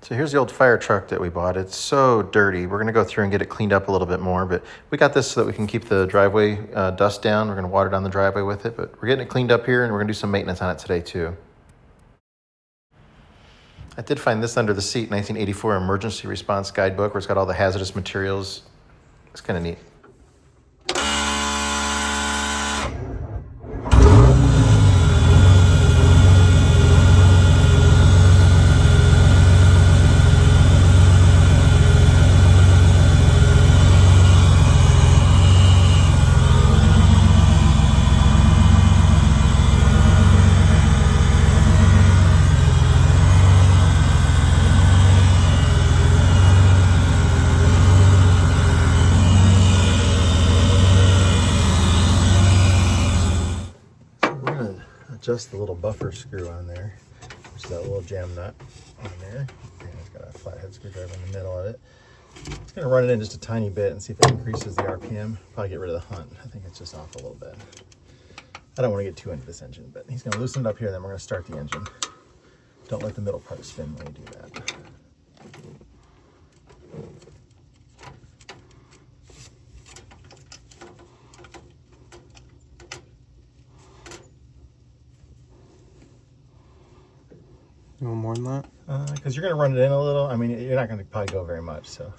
So here's the old fire truck that we bought. It's so dirty. We're gonna go through and get it cleaned up a little bit more, but we got this so that we can keep the driveway dust down. We're gonna water down the driveway with it, but we're getting it cleaned up here and we're gonna do some maintenance on it today too. I did find this under the seat, 1984 emergency response guidebook, where it's got all the hazardous materials. It's kind of neat. Adjust the little buffer screw on there, which is that little jam nut on there. And it's got a flathead screwdriver in the middle of it. It's going to run it in just a tiny bit and see if it increases the RPM. Probably get rid of the hunt. I think it's just off a little bit. I don't want to get too into this engine, but he's going to loosen it up here, then we're going to start the engine. Don't let the middle part spin when you do that. You want more than that? Because you're going to run it in a little. I mean, you're not going to probably go very much, so.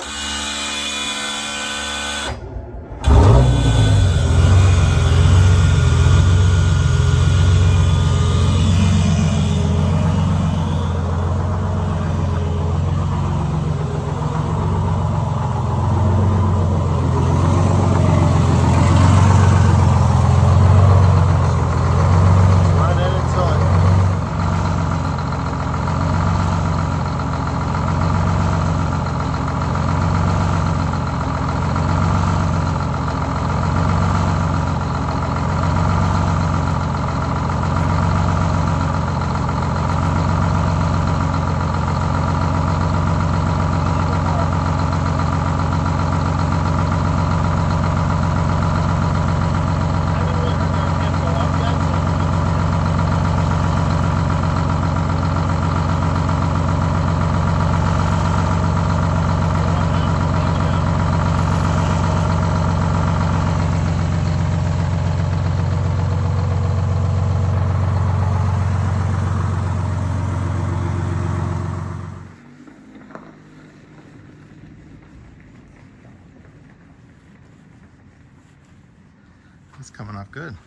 It's coming off good.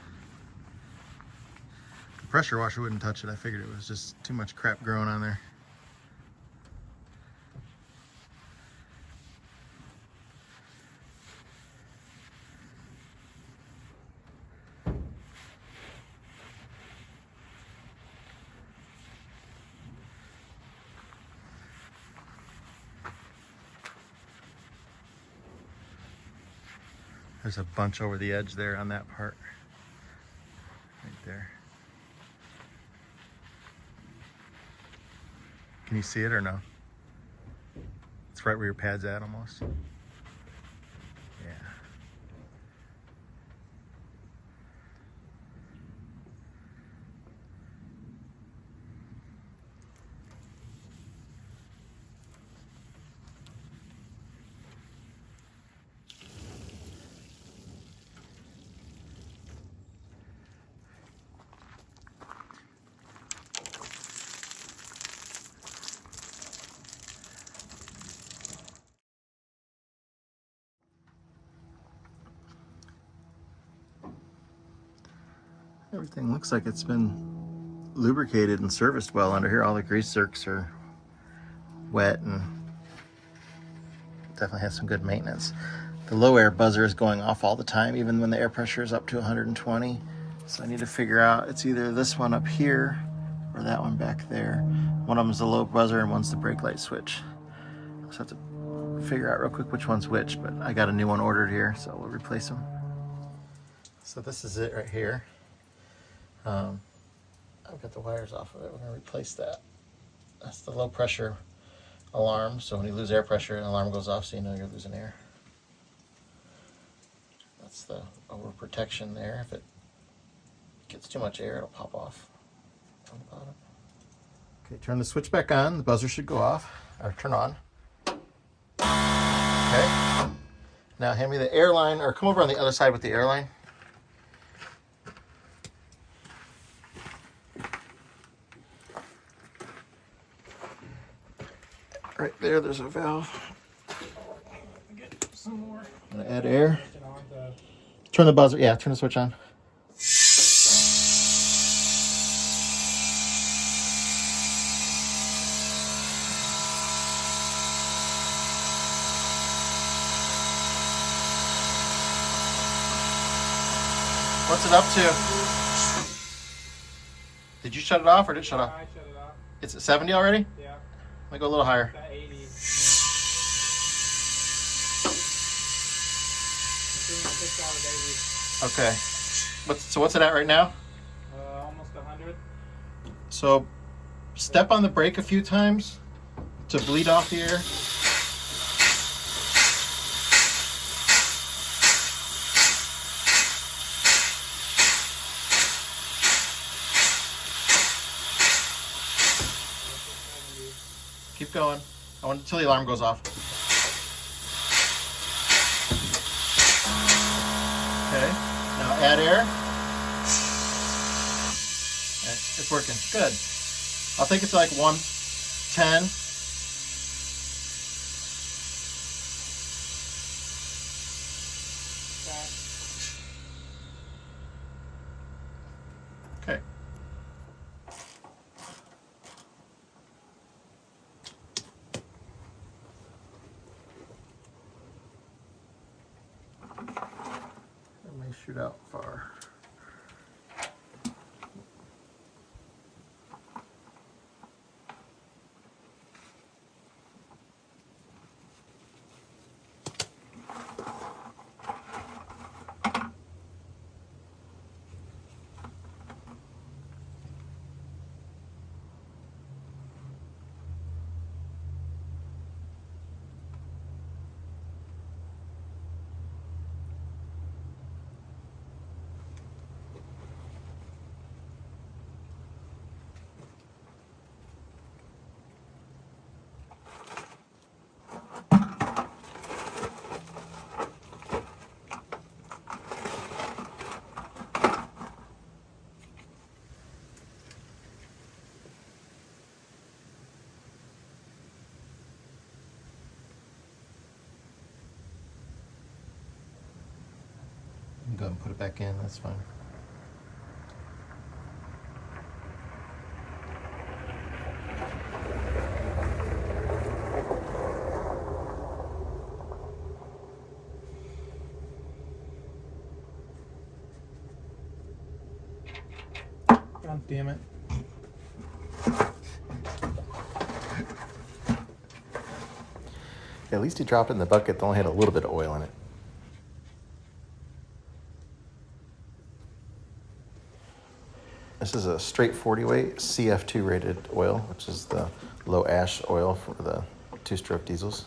The pressure washer wouldn't touch it. I figured it was just too much crap growing on there. There's a bunch over the edge there on that part. Right there. Can you see it or no? It's right where your pad's at almost. Yeah. Everything looks like it's been lubricated and serviced well under here. All the grease zerks are wet and definitely has some good maintenance. The low air buzzer is going off all the time, even when the air pressure is up to 120. So I need to figure out, it's either this one up here or that one back there. One of them is the low buzzer and one's the brake light switch. I just have to figure out real quick which one's which, but I got a new one ordered here, so we'll replace them. So this is it right here. I've got the wires off of it. We're going to replace that. That's the low pressure alarm. So when you lose air pressure, an alarm goes off so you know you're losing air. That's the overprotection there. If it gets too much air, it'll pop off on the bottom. Okay, turn the switch back on. The buzzer should go off, or turn on. Okay. Now hand me the air line, or come over on the other side with the air line. Right there, there's a valve. Get some more. I'm gonna add air. Turn the buzzer, yeah, turn the switch on. What's it up to? Did you shut it off or did it shut off? I shut it off. It's at 70 already? Yeah. Let me go a little higher. It's at 80. Yeah. I'm doing 6 hours daily. Okay. What's it at right now? Almost 100. So step on the brake a few times to bleed off the air. Keep going. I want until the alarm goes off. Okay. Now add air. Okay, it's working. Good. I'll take it to like 110. Okay. It may shoot out far. Go ahead and put it back in, that's fine. God damn it. At least he dropped it in the bucket that only had a little bit of oil in it. This is a straight 40 weight CF2 rated oil, which is the low ash oil for the 2-stroke diesels.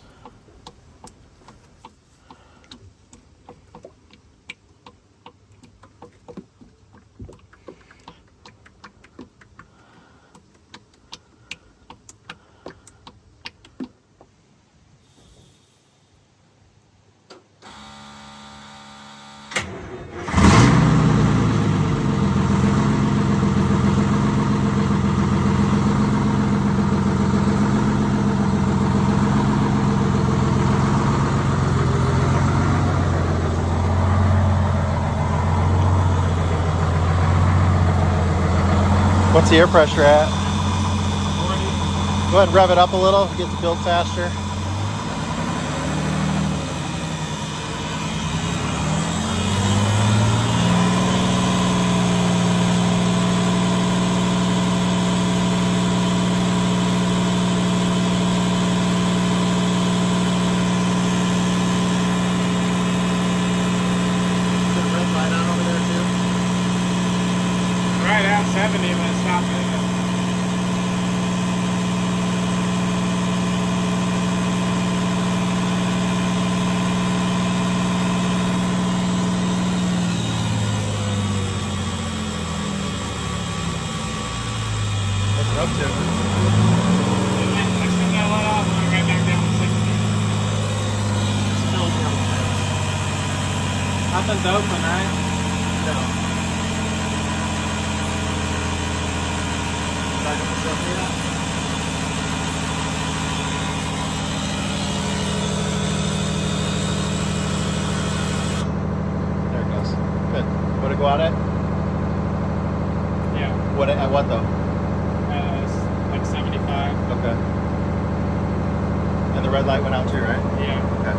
What's the air pressure at? 40. Go ahead and rev it up a little, get the build faster. Right at 70 when it stopped moving. Nothing's open, right? No. Back up this up here. There it goes. Good. Would it go out at? Yeah. What at what though? Like 75. Okay. And the red light went out too, right? Yeah. Okay.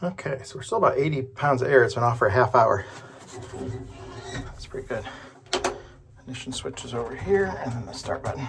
Okay, so we're still about 80 pounds of air. It's been off for a half hour. That's pretty good. Ignition switch is over here, and then the start button.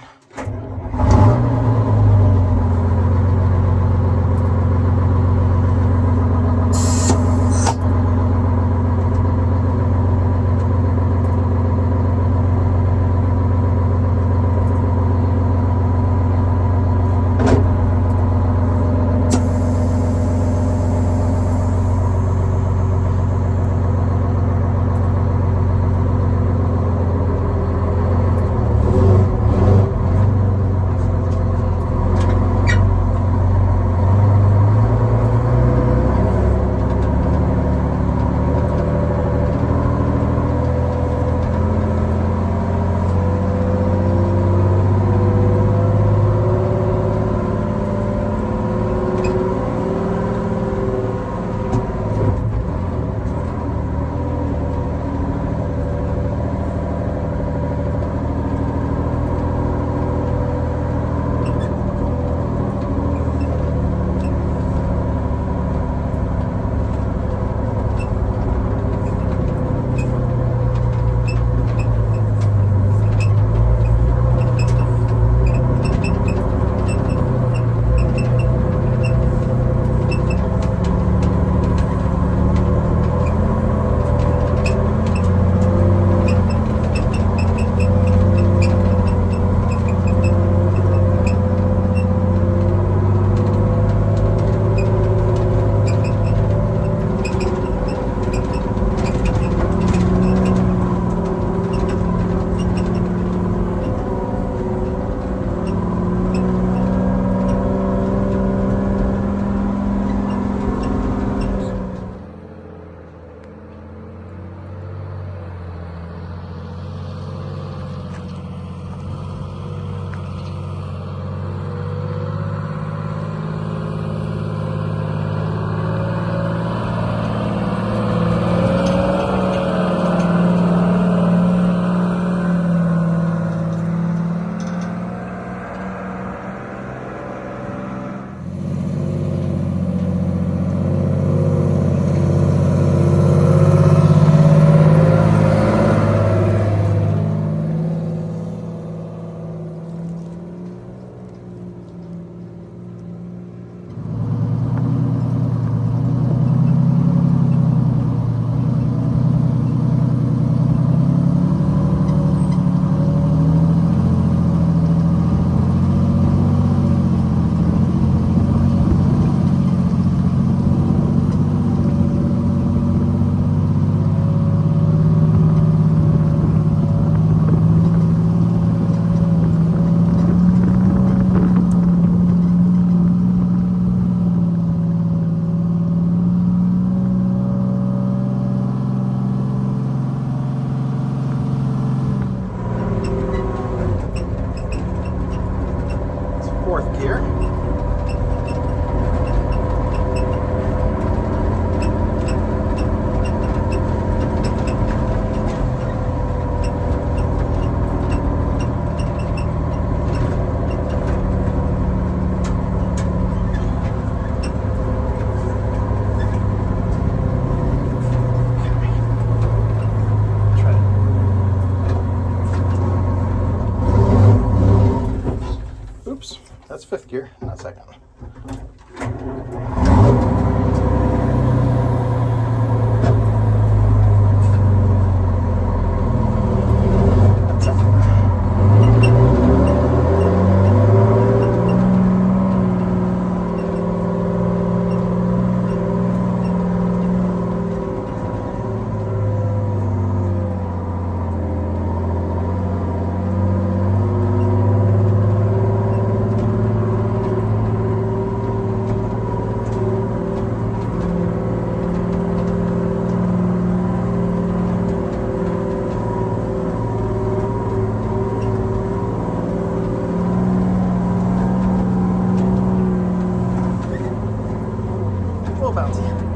bouncy.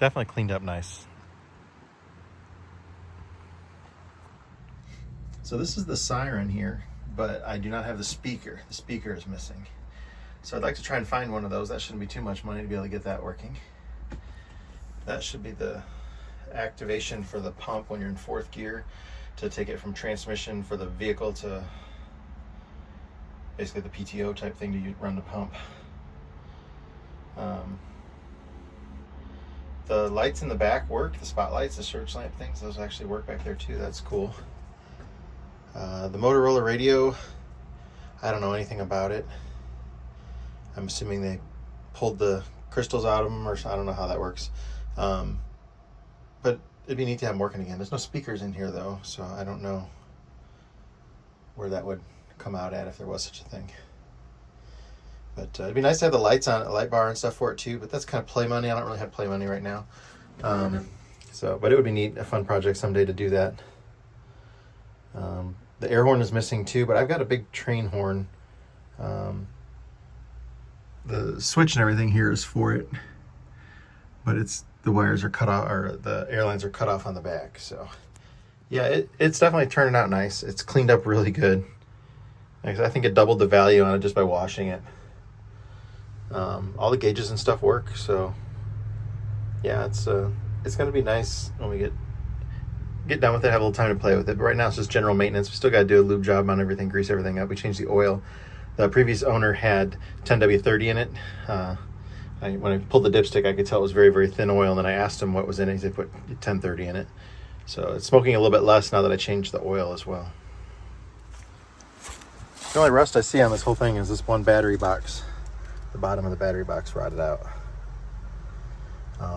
Definitely cleaned up nice. So this is the siren here, but I do not have the speaker. The speaker is missing. So I'd like to try and find one of those. That shouldn't be too much money to be able to get that working. That should be the activation for the pump when you're in fourth gear to take it from transmission for the vehicle to basically the PTO type thing to run the pump. The lights in the back work, the spotlights, the surge lamp things, those actually work back there too. That's cool. The Motorola radio, I don't know anything about it. I'm assuming they pulled the crystals out of them, or I don't know how that works. But it'd be neat to have them working again. There's no speakers in here though, so I don't know where that would come out at if there was such a thing. But it'd be nice to have the lights on, a light bar and stuff for it too, but that's kind of play money. I don't really have play money right now. But it would be neat, a fun project someday to do that. The air horn is missing too, but I've got a big train horn. The switch and everything here is for it, but the wires are cut off, or the air lines are cut off on the back. So yeah, it's definitely turning out nice. It's cleaned up really good. I think it doubled the value on it just by washing it. All the gauges and stuff work, so yeah, it's gonna be nice when we get done with it, have a little time to play with it. But right now it's just general maintenance. We still got to do a lube job on everything, grease everything up. We changed the oil. The previous owner had 10W30 in it. When I pulled the dipstick, I could tell it was very, very thin oil, and then I asked him what was in it. He said put 1030 in it. So it's smoking a little bit less now that I changed the oil as well. The only rust I see on this whole thing is this one battery box. The bottom of the battery box rotted out.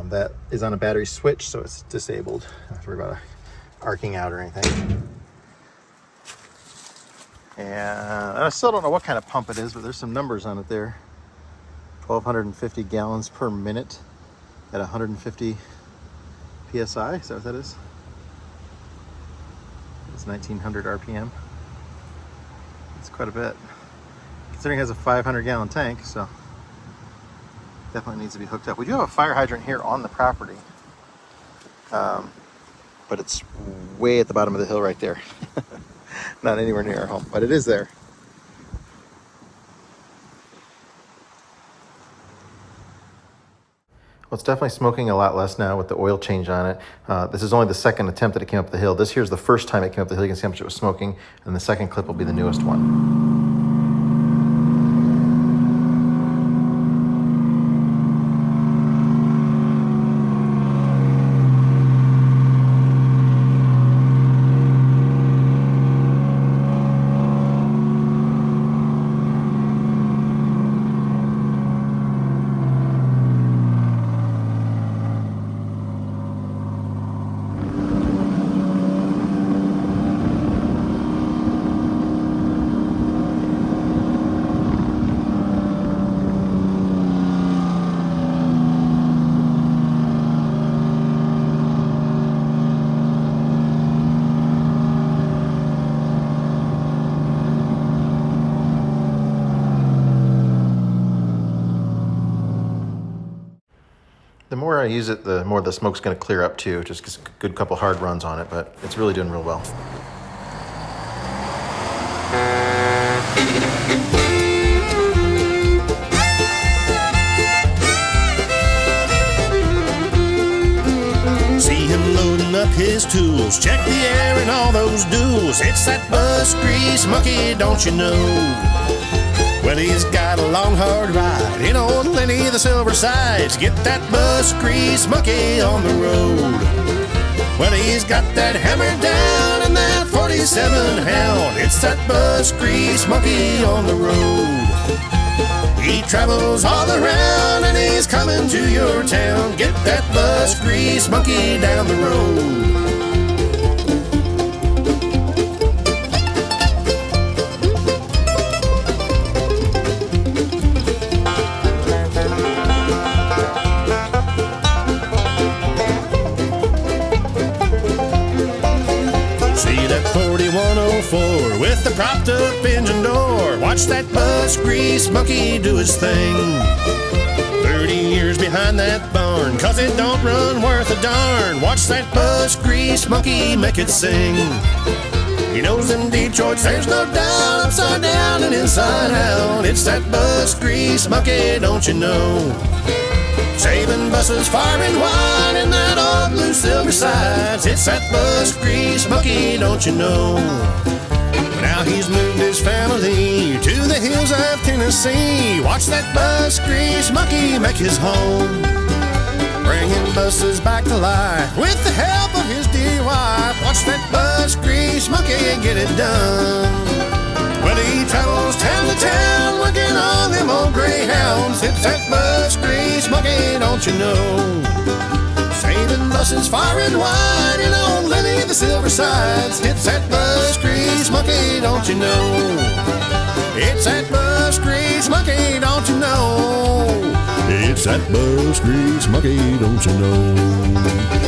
That is on a battery switch, so it's disabled. I don't have to worry about arcing out or anything. And I still don't know what kind of pump it is, but there's some numbers on it there. 1,250 gallons per minute at 150 PSI. Is that what that is? It's 1,900 RPM. It's quite a bit. Considering it has a 500-gallon tank, so definitely needs to be hooked up. We do have a fire hydrant here on the property. But it's way at the bottom of the hill right there. Not anywhere near our home, but it is there. Well, it's definitely smoking a lot less now with the oil change on it. This is only the second attempt that it came up the hill. This here's the first time it came up the hill. You can see how much it was smoking, and the second clip will be the newest one. The more I use it, the more the smoke's going to clear up too. Just gets a good couple hard runs on it, but it's really doing real well. See him loading up his tools, check the air and all those duels. It's that bus grease monkey, don't you know? Well, he's got a long, hard ride in old Lenny the Silver Sides. Get that bus grease monkey on the road. Well, he's got that hammer down and that 47 Hound. It's that bus grease monkey on the road. He travels all around and he's coming to your town. Get that bus grease monkey down the road. With the propped up engine door, watch that bus grease monkey do his thing. 30 years behind that barn, 'cause it don't run worth a darn. Watch that bus grease monkey make it sing. He knows them Detroits, there's no doubt, upside down and inside out. It's that bus grease monkey, don't you know? Saving buses far and wide in that old blue Silver Sides. It's that bus grease monkey, don't you know? Now he's moved his family to the hills of Tennessee. Watch that bus grease monkey make his home, bringing buses back to life with the help of his dear wife. Watch that bus grease monkey get it done. Well, he travels town to town working on them old greyhounds. It's that bus grease monkey, don't you know? Saving buses far and wide in old Lenny the Silver Sides. It's that bus grease monkey, don't you know? It's that bus grease monkey, don't you know? It's that bus grease monkey, don't you know?